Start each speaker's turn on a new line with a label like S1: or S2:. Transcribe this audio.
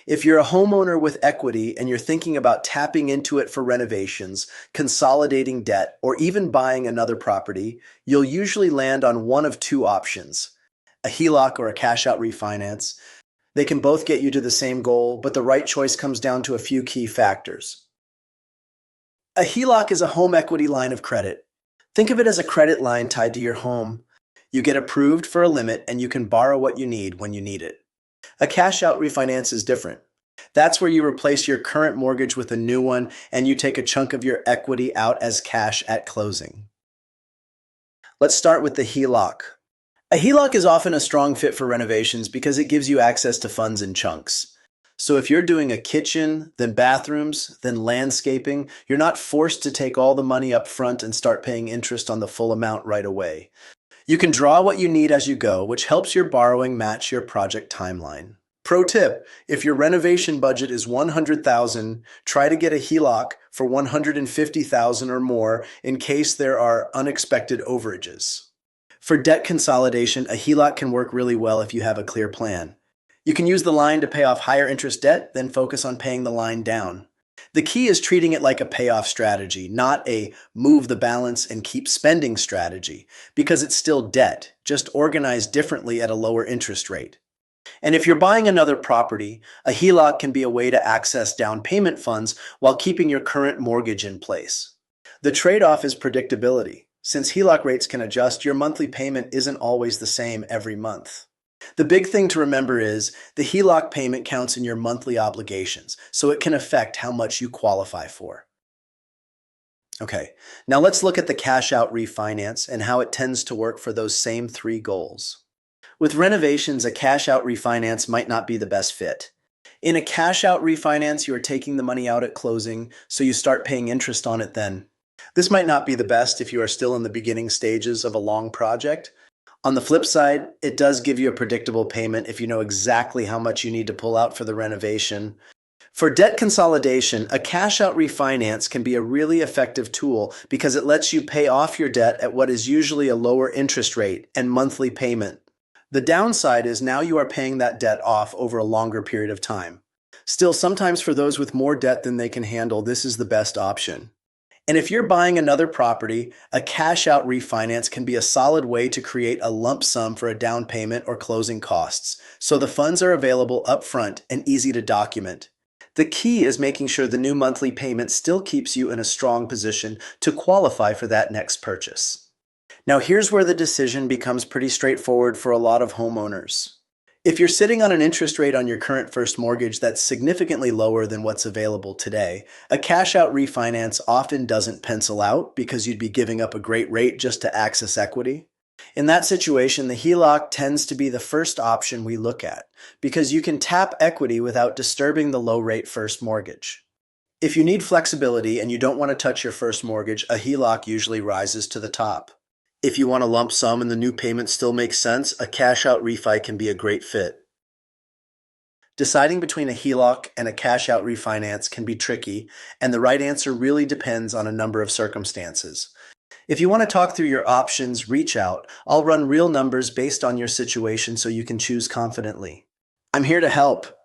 S1: If you're a homeowner with equity and you're thinking about tapping into it for renovations, consolidating debt, or even buying another property, you'll usually land on one of two options: a HELOC or a cash out refinance. They can both get you to the same goal, but the right choice comes down to a few key factors. A HELOC is a home equity line of credit. Think of it as a credit line tied to your home. You get approved for a limit and you can borrow what you need when you need it. A cash out refinance is different. That's where you replace your current mortgage with a new one and you take a chunk of your equity out as cash at closing. Let's start with the HELOC. A HELOC is often a strong fit for renovations because it gives you access to funds in chunks. So if you're doing a kitchen, then bathrooms, then landscaping, you're not forced to take all the money up front and start paying interest on the full amount right away. You can draw what you need as you go, which helps your borrowing match your project timeline. Pro tip: if your renovation budget is $100,000, try to get a HELOC for $150,000 or more in case there are unexpected overages. For debt consolidation, a HELOC can work really well if you have a clear plan. You can use the line to pay off higher interest debt, then focus on paying the line down. The key is treating it like a payoff strategy, not a move the balance and keep spending strategy, because it's still debt, just organized differently at a lower interest rate. And if you're buying another property, a HELOC can be a way to access down payment funds while keeping your current mortgage in place. The trade-off is predictability. Since HELOC rates can adjust, your monthly payment isn't always the same every month. The big thing to remember is the HELOC payment counts in your monthly obligations, so it can affect how much you qualify for. Okay, now let's look at the cash out refinance and how it tends to work for those same three goals. With renovations, a cash out refinance might not be the best fit. In a cash out refinance, you are taking the money out at closing, so you start paying interest on it then. This might not be the best if you are still in the beginning stages of a long project. On the flip side, it does give you a predictable payment if you know exactly how much you need to pull out for the renovation. For debt consolidation, a cash-out refinance can be a really effective tool because it lets you pay off your debt at what is usually a lower interest rate and monthly payment. The downside is now you are paying that debt off over a longer period of time. Still, sometimes for those with more debt than they can handle, this is the best option. And if you're buying another property, a cash-out refinance can be a solid way to create a lump sum for a down payment or closing costs, so the funds are available upfront and easy to document. The key is making sure the new monthly payment still keeps you in a strong position to qualify for that next purchase. Now here's where the decision becomes pretty straightforward for a lot of homeowners. If you're sitting on an interest rate on your current first mortgage that's significantly lower than what's available today, a cash-out refinance often doesn't pencil out because you'd be giving up a great rate just to access equity. In that situation, the HELOC tends to be the first option we look at because you can tap equity without disturbing the low-rate first mortgage. If you need flexibility and you don't want to touch your first mortgage, a HELOC usually rises to the top. If you want a lump sum and the new payment still makes sense, a cash-out refi can be a great fit. Deciding between a HELOC and a cash-out refinance can be tricky, and the right answer really depends on a number of circumstances. If you want to talk through your options, reach out. I'll run real numbers based on your situation so you can choose confidently. I'm here to help.